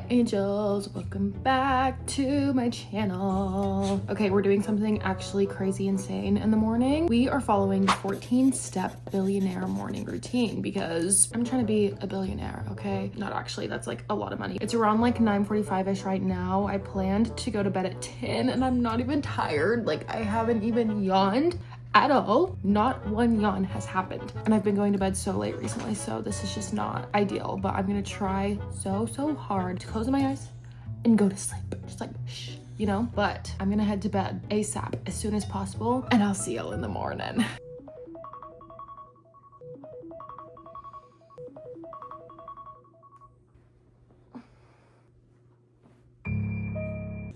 Hi angels, welcome back to my channel. Okay, we're doing something actually crazy insane in the morning. We are following the 14-step billionaire morning routine because I'm trying to be a billionaire, okay? Not actually, that's like a lot of money. It's around like 9:45-ish right now. I planned to go to bed at 10 and I'm not even tired. Like I haven't even yawned at all. Not one yawn has happened. And I've been going to bed so late recently, so this is just not ideal, but I'm gonna try so hard to close my eyes and go to sleep. Just like, shh, you know? But I'm gonna head to bed ASAP as soon as possible, and I'll see y'all in the morning.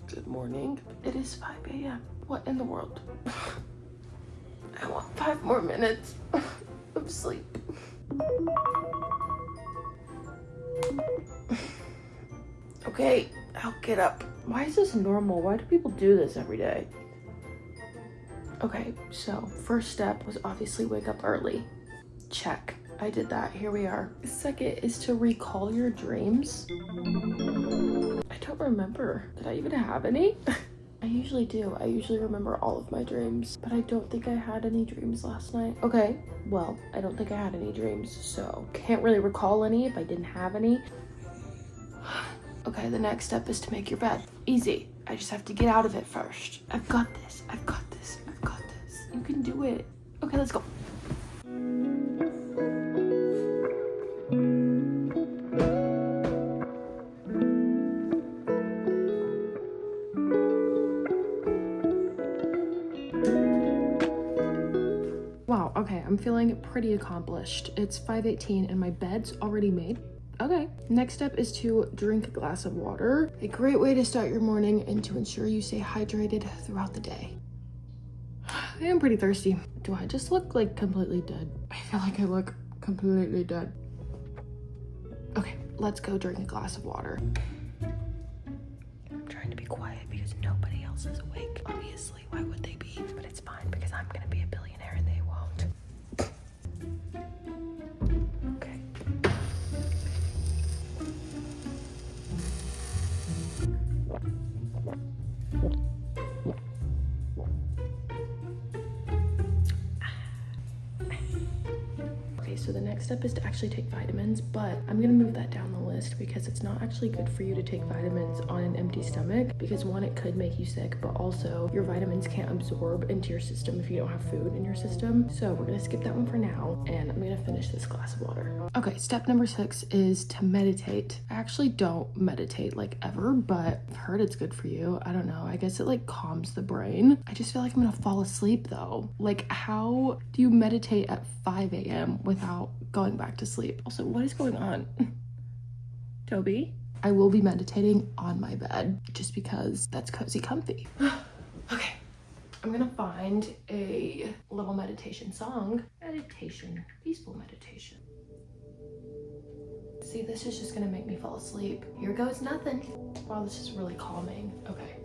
Good morning. It is 5 a.m. What in the world? I want 5 more minutes of sleep. Okay, I'll get up. Why is this normal? Why do people do this every day? Okay, so first step was obviously wake up early. Check. I did that. Here we are. Second is to recall your dreams. I don't remember. Did I even have any? I usually do. I usually remember all of my dreams, but I don't think I had any dreams last night. Okay, well, I don't think I had any dreams, so can't really recall any if I didn't have any. Okay, the next step is to make your bed. Easy. I just have to get out of it first. I've got this. I've got this. I've got this. You can do it. Okay, let's go. Wow, okay, I'm feeling pretty accomplished. It's 5:18 and my bed's already made. Okay, next step is to drink a glass of water. A great way to start your morning and to ensure you stay hydrated throughout the day. I am pretty thirsty. Do I just look like completely dead? I feel like I look completely dead. Okay, let's go drink a glass of water. I'm trying to be quiet because nobody else is awake. Obviously, why would they be? But it's fine because I'm gonna be a billionaire and they won't. Okay. Okay, so the next step is to actually take vitamins, but I'm gonna move that down the list because it's not actually good for you to take vitamins on an empty stomach because one, it could make you sick, but also your vitamins can't absorb into your system if you don't have food in your system. So we're gonna skip that one for now and I'm gonna finish this glass of water. Okay, step number 6 is to meditate. I actually don't meditate like ever, but I've heard it's good for you. I don't know, I guess it like calms the brain. I just feel like I'm gonna fall asleep though. Like how do you meditate at 5 a.m. without going back to sleep? Also, what is going on? Toby? I will be meditating on my bed just because that's cozy comfy. Okay, I'm gonna find a little meditation song. Meditation, peaceful meditation. See, this is just gonna make me fall asleep. Here goes nothing. Wow, this is really calming. Okay.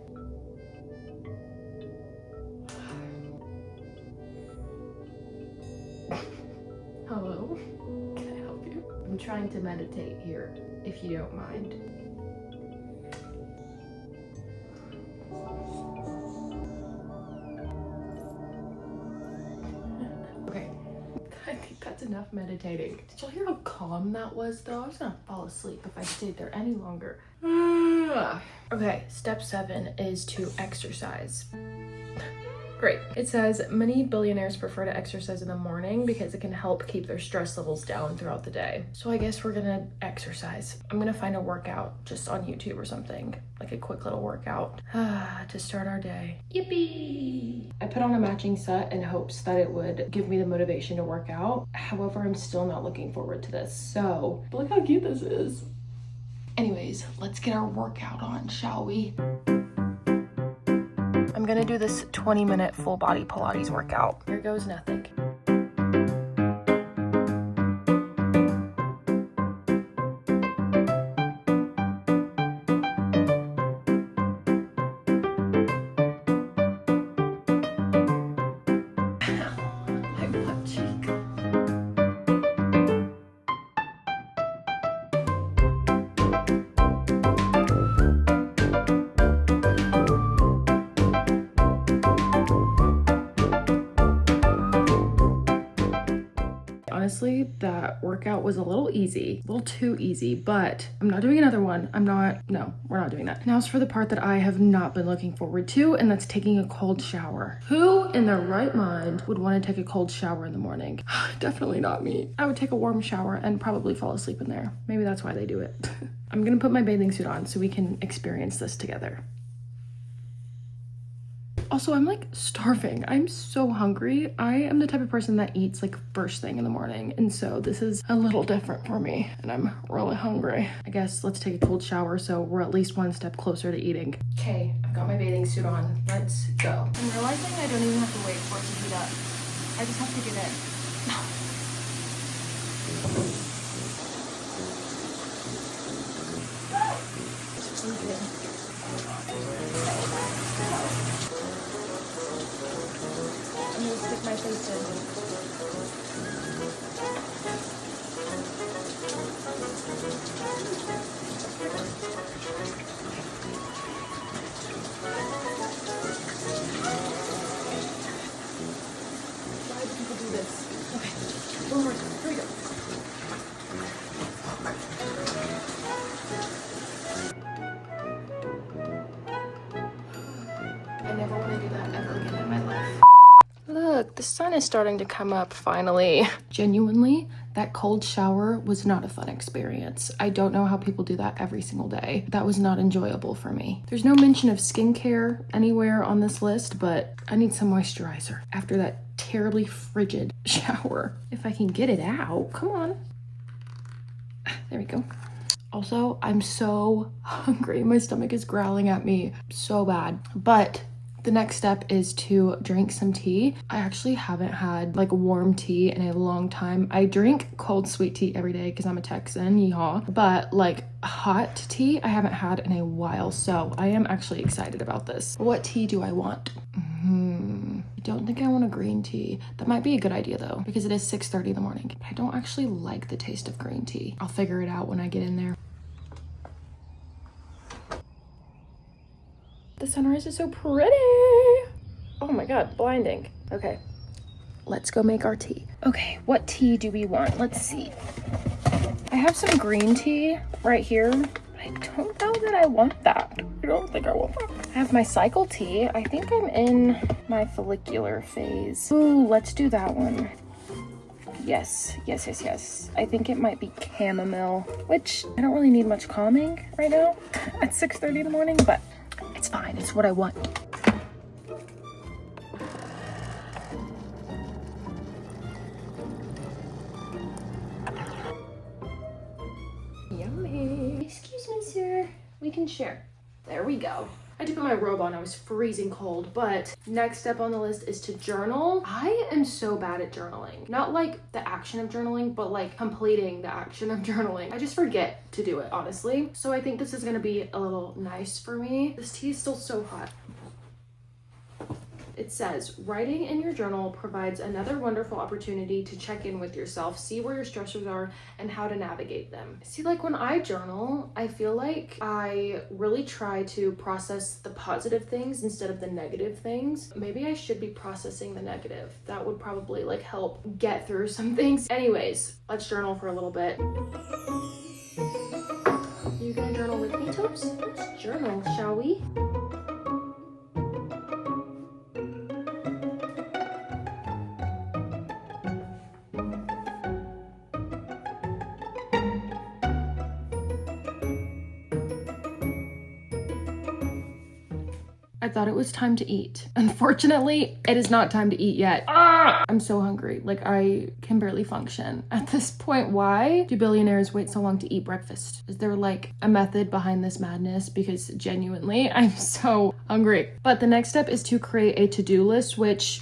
Hello? Can I help you? I'm trying to meditate here, if you don't mind. Okay, I think that's enough meditating. Did y'all hear how calm that was though? I was gonna fall asleep if I stayed there any longer. Okay, step 7 is to exercise. Great. It says many billionaires prefer to exercise in the morning because it can help keep their stress levels down throughout the day. So I guess we're gonna exercise. I'm gonna find a workout just on YouTube or something, like a quick little workout to start our day. Yippee! I put on a matching set in hopes that it would give me the motivation to work out. However, I'm still not looking forward to this. So look how cute this is. Anyways, let's get our workout on, shall we? I'm gonna do this 20-minute full body Pilates workout. Here goes nothing. My butt cheek. Honestly, that workout was a little easy, a little too easy, but I'm not doing another one. No, we're not doing that. Now it's for the part that I have not been looking forward to, and that's taking a cold shower. Who in their right mind would want to take a cold shower in the morning? Definitely not me. I would take a warm shower and probably fall asleep in there. Maybe that's why they do it. I'm gonna put my bathing suit on so we can experience this together. Also, I'm like starving. I'm so hungry. I am the type of person that eats like first thing in the morning. And so this is a little different for me and I'm really hungry. I guess let's take a cold shower so we're at least one step closer to eating. Okay, I've got my bathing suit on. Let's go. I'm realizing I don't even have to wait for it to heat up. I just have to get in. I'm gonna stick my face in. Why do people do this? Okay, one more time. Here we go. I never want to do that ever again in my life. Look, the sun is starting to come up finally. Genuinely, that cold shower was not a fun experience. I don't know how people do that every single day. That was not enjoyable for me. There's no mention of skincare anywhere on this list, but I need some moisturizer after that terribly frigid shower. If I can get it out, come on. There we go. Also, I'm so hungry. My stomach is growling at me so bad, but the next step is to drink some tea. I actually haven't had like warm tea in a long time. I drink cold sweet tea every day because I'm a Texan, yeehaw. But like hot tea, I haven't had in a while. So I am actually excited about this. What tea do I want? I don't think I want a green tea. That might be a good idea though, because it is 6:30 in the morning. I don't actually like the taste of green tea. I'll figure it out when I get in there. The sunrise is so pretty. Oh my God, blinding. Okay, let's go make our tea. Okay, what tea do we want? Let's see. I have some green tea right here. I don't know that I want that. I don't think I want that. I have my cycle tea. I think I'm in my follicular phase. Ooh, let's do that one. Yes. I think it might be chamomile, which I don't really need much calming right now at 6:30 in the morning, but it's fine. It's what I want. Yummy. Excuse me, sir. We can share. There we go. I did put my robe on. I was freezing cold, but next step on the list is to journal. I am so bad at journaling. Not like the action of journaling, but like completing the action of journaling. I just forget to do it, honestly. So I think this is gonna be a little nice for me. This tea is still so hot. It says, writing in your journal provides another wonderful opportunity to check in with yourself, see where your stressors are, and how to navigate them. See, like when I journal, I feel like I really try to process the positive things instead of the negative things. Maybe I should be processing the negative. That would probably like help get through some things. Anyways, let's journal for a little bit. You gonna journal with me, Tops? Let's journal, shall we? I thought it was time to eat. Unfortunately, it is not time to eat yet. I'm so hungry. Like I can barely function. At this point, why do billionaires wait so long to eat breakfast? Is there like a method behind this madness? Because genuinely, I'm so hungry. But the next step is to create a to-do list, which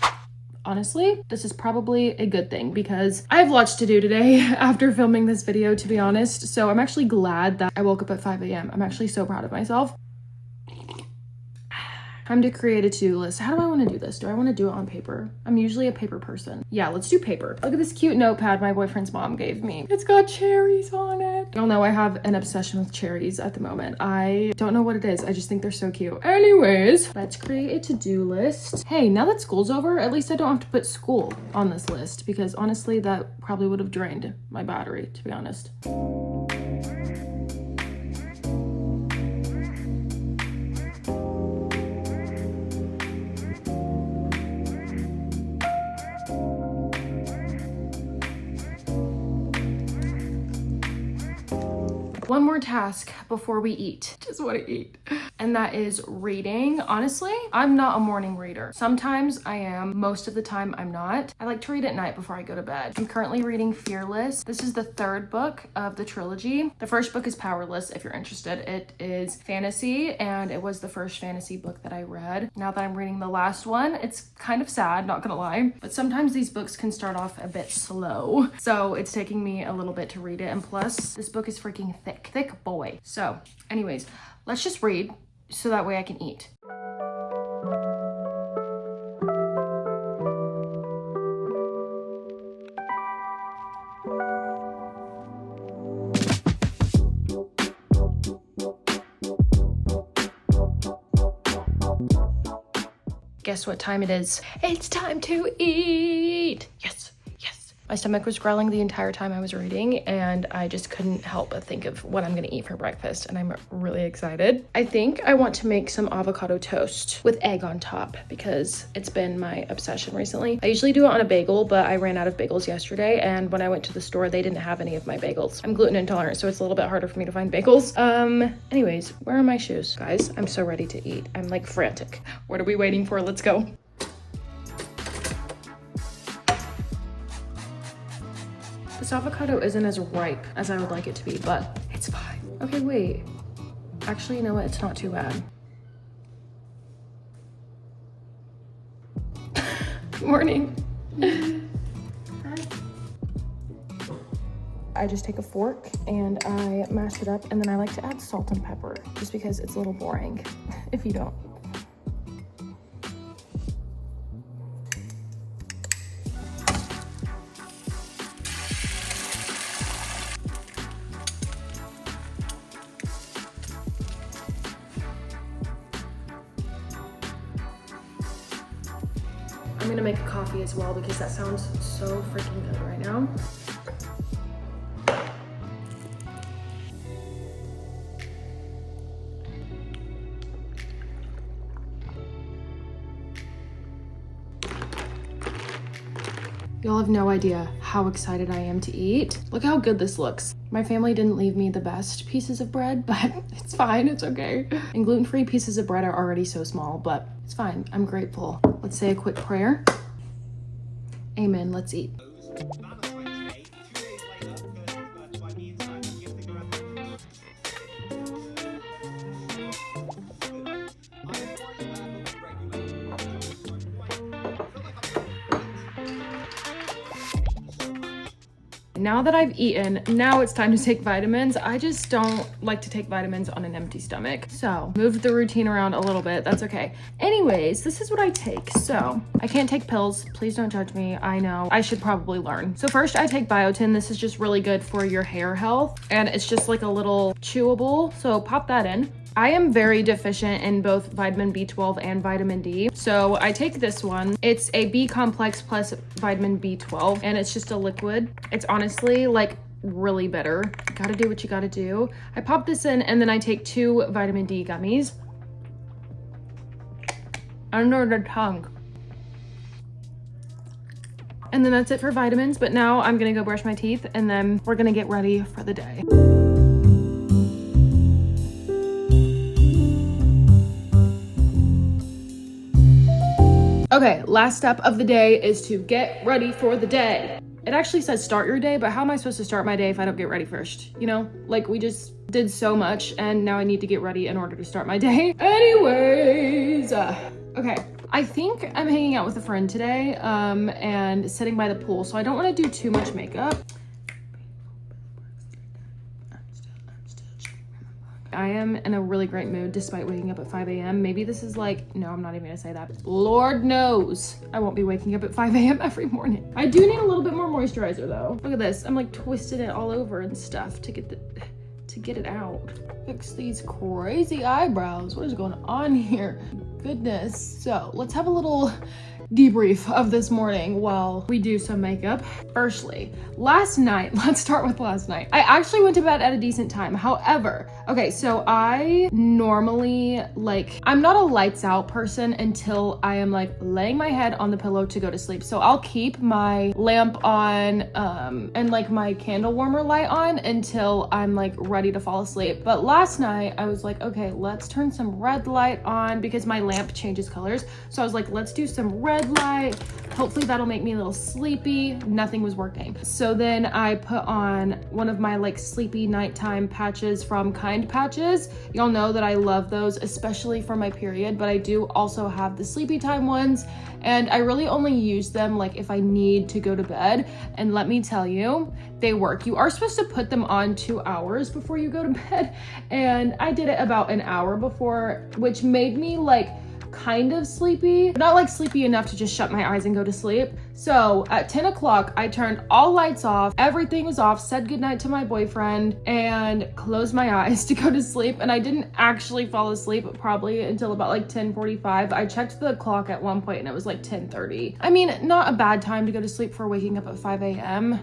honestly, this is probably a good thing because I have lots to do today after filming this video, to be honest. So I'm actually glad that I woke up at 5 a.m. I'm actually so proud of myself. Time to create a to-do list. How do I want to do this? Do I want to do it on paper? I'm usually a paper person. Yeah, let's do paper. Look at this cute notepad my boyfriend's mom gave me. It's got cherries on it. Y'all know I have an obsession with cherries at the moment. I don't know what it is. I just think they're so cute. Anyways, let's create a to-do list. Hey, now that school's over, at least I don't have to put school on this list because honestly, that probably would have drained my battery, to be honest. One more task before we eat. Just want to eat. And that is reading. Honestly, I'm not a morning reader. Sometimes I am. Most of the time I'm not. I like to read at night before I go to bed. I'm currently reading Fearless. This is the third book of the trilogy. The first book is Powerless, if you're interested. It is fantasy, and it was the first fantasy book that I read. Now that I'm reading the last one, it's kind of sad, not gonna lie. But sometimes these books can start off a bit slow. So it's taking me a little bit to read it. And plus, this book is freaking thick. Thick boy. So anyways, let's just read so that way I can eat. Guess what time it is? It's time to eat. Yes. My stomach was growling the entire time I was reading, and I just couldn't help but think of what I'm gonna eat for breakfast, and I'm really excited. I think I want to make some avocado toast with egg on top because it's been my obsession recently. I usually do it on a bagel, but I ran out of bagels yesterday, and when I went to the store, they didn't have any of my bagels. I'm gluten intolerant, so it's a little bit harder for me to find bagels. Anyways, where are my shoes? Guys, I'm so ready to eat. I'm like frantic. What are we waiting for? Let's go. This avocado isn't as ripe as I would like it to be, but it's fine. Okay, wait. Actually, you know what? It's not too bad. Good morning. Hi. I just take a fork and I mash it up, and then I like to add salt and pepper just because it's a little boring if you don't. I'm gonna make a coffee as well because that sounds so freaking good right now. Y'all have no idea how excited I am to eat. Look how good this looks. My family didn't leave me the best pieces of bread, but it's fine, it's okay. And gluten-free pieces of bread are already so small, but it's fine, I'm grateful. Let's say a quick prayer. Amen, let's eat. Now that I've eaten, now it's time to take vitamins. I just don't like to take vitamins on an empty stomach. So move the routine around a little bit, that's okay. Anyways, this is what I take. So I can't take pills, please don't judge me. I know, I should probably learn. So first I take biotin. This is just really good for your hair health, and it's just like a little chewable. So pop that in. I am very deficient in both vitamin B12 and vitamin D. So I take this one. It's a B complex plus vitamin B12, and it's just a liquid. It's honestly like really bitter. Gotta do what you gotta do. I pop this in, and then I take 2 vitamin D gummies under the tongue. And then that's it for vitamins. But now I'm gonna go brush my teeth, and then we're gonna get ready for the day. Okay, last step of the day is to get ready for the day. It actually says start your day, but how am I supposed to start my day if I don't get ready first? You know, like we just did so much and now I need to get ready in order to start my day. Anyways, okay. I think I'm hanging out with a friend today and sitting by the pool, so I don't want to do too much makeup. I am in a really great mood despite waking up at 5 a.m. Maybe this is like, no, I'm not even gonna say that. Lord knows I won't be waking up at 5 a.m. every morning. I do need a little bit more moisturizer though. Look at this. I'm like twisting it all over and stuff to get it out. Fix these crazy eyebrows. What is going on here? Goodness. So let's have a little debrief of this morning while we do some makeup. Firstly, last night, let's start with last night. I actually went to bed at a decent time. However, okay, so I normally I'm not a lights out person until I am like laying my head on the pillow to go to sleep. So I'll keep my lamp on and like my candle warmer light on until I'm like ready to fall asleep. But last night I was like, okay, let's turn some red light on because my lamp changes colors. So I was like, let's do some red light. Hopefully that'll make me a little sleepy. Nothing was working. So then I put on one of my like sleepy nighttime patches from Kind Patches. Y'all know that I love those, especially for my period, but I do also have the sleepy time ones, and I really only use them like if I need to go to bed. And let me tell you, they work. You are supposed to put them on 2 hours before you go to bed, and I did it about an hour before, which made me like kind of sleepy, but not like sleepy enough to just shut my eyes and go to sleep. So at 10 o'clock, I turned all lights off, everything was off, said goodnight to my boyfriend, and closed my eyes to go to sleep. And I didn't actually fall asleep probably until about like 10:45. I checked the clock at one point and it was like 10:30. I mean, not a bad time to go to sleep for waking up at 5 a.m.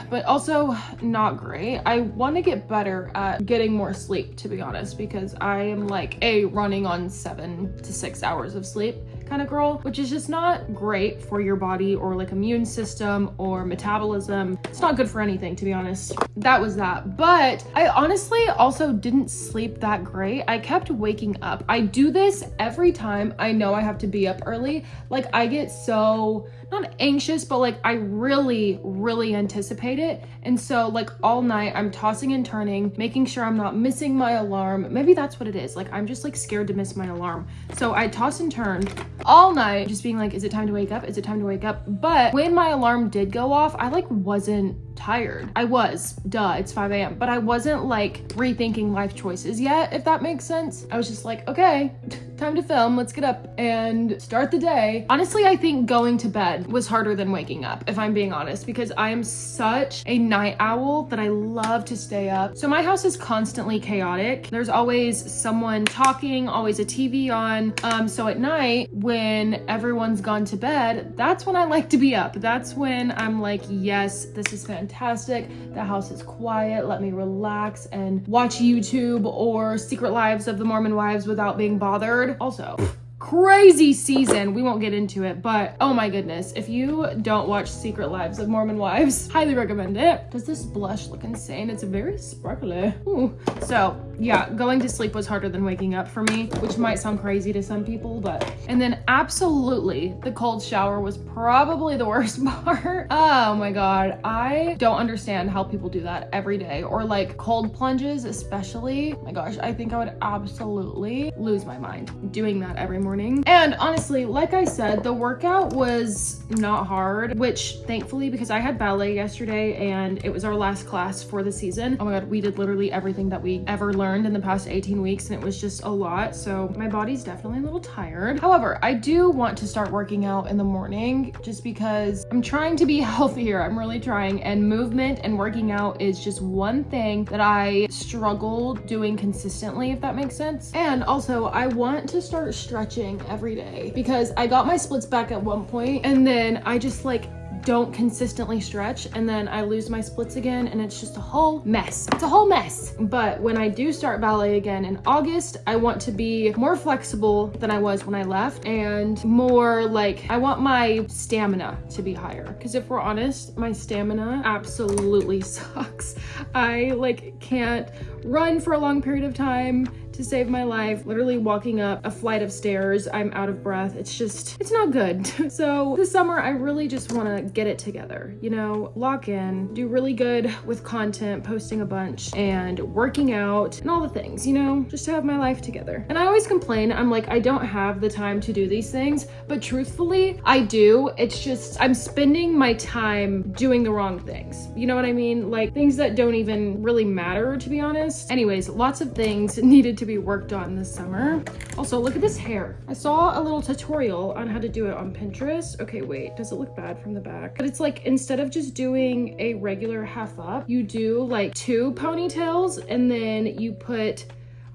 but also not great. I want to get better at getting more sleep, to be honest, because I am like running on 7 to 6 hours of sleep kind of girl, which is just not great for your body or like immune system or metabolism. It's not good for anything, to be honest. That was that. But I honestly also didn't sleep that great. I kept waking up. I do this every time I know I have to be up early. Like I get so, not anxious, but like I really anticipate it. And so like all night I'm tossing and turning, making sure I'm not missing my alarm. Maybe that's what it is. Like I'm just like scared to miss my alarm. So I toss and turn all night, just being like, is it time to wake up? Is it time to wake up? But when my alarm did go off, I like wasn't tired. I was, duh, it's 5 a.m. But I wasn't like rethinking life choices yet, if that makes sense. I was just like, okay, time to film, let's get up and start the day. Honestly, I think going to bed was harder than waking up, if I'm being honest, because I am such a night owl that I love to stay up. So my house is constantly chaotic. There's always someone talking, always a TV on. So at night, when everyone's gone to bed, that's when I like to be up. That's when I'm like, yes, this is fantastic. The house is quiet. Let me relax and watch YouTube or Secret Lives of the Mormon Wives without being bothered. Also, crazy season. We won't get into it, but oh my goodness. If you don't watch Secret Lives of Mormon Wives, highly recommend it. Does this blush look insane? It's very sparkly. Ooh. So yeah, going to sleep was harder than waking up for me, which might sound crazy to some people, but, and then absolutely the cold shower was probably the worst part. Oh my God. I don't understand how people do that every day, or like cold plunges, especially. Oh my gosh, I think I would absolutely lose my mind doing that every morning. And honestly, like I said, the workout was not hard, which thankfully, because I had ballet yesterday and it was our last class for the season. Oh my God, we did literally everything that we ever learned in the past 18 weeks, and it was just a lot. So my body's definitely a little tired. However, I do want to start working out in the morning just because I'm trying to be healthier. I'm really trying, and movement and working out is just one thing that I struggle doing consistently, if that makes sense. And also I want to start stretching every day because I got my splits back at one point and then I just like don't consistently stretch, and then I lose my splits again, and it's just a whole mess. It's a whole mess. But when I do start ballet again in August, I want to be more flexible than I was when I left, and more like, I want my stamina to be higher. Because if we're honest, my stamina absolutely sucks. I like can't run for a long period of time, to save my life. Literally walking up a flight of stairs, I'm out of breath. It's not good. So this summer, I really just want to get it together, you know, lock in, do really good with content, posting a bunch and working out and all the things, you know, just to have my life together. And I always complain, I'm like, I don't have the time to do these things, but truthfully, I do. It's just, I'm spending my time doing the wrong things. You know what I mean? Like things that don't even really matter, to be honest. Anyways, lots of things needed to be worked on this summer. Also, look at this hair. I saw a little tutorial on how to do it on Pinterest. Okay, wait, does it look bad from the back? But it's like, instead of just doing a regular half up, you do like 2 ponytails and then you put,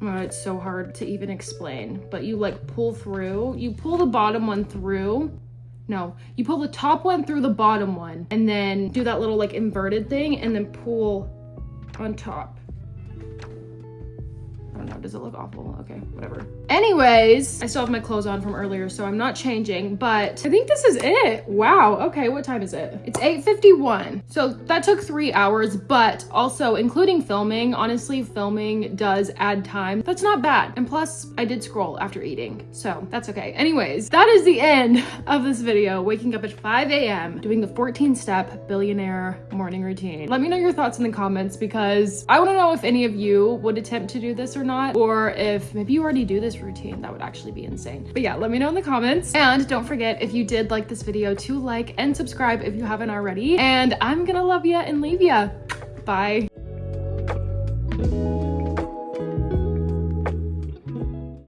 oh, it's so hard to even explain, but you like pull through, you pull the bottom one through. No, you pull the top one through the bottom one and then do that little like inverted thing and then pull on top. I don't know, does it look awful? Okay, whatever. Anyways, I still have my clothes on from earlier, so I'm not changing, but I think this is it. Wow, okay, what time is it? It's 8:51. So that took 3 hours, but also including filming, honestly, filming does add time. That's not bad. And plus, I did scroll after eating, so that's okay. Anyways, that is the end of this video, waking up at 5 a.m., doing the 14-step billionaire morning routine. Let me know your thoughts in the comments because I wanna know if any of you would attempt to do this or not, or if maybe you already do this routine. That would actually be insane. But yeah, let me know in the comments. And don't forget, if you did like this video, to like and subscribe if you haven't already. And I'm gonna love ya and leave ya. Bye.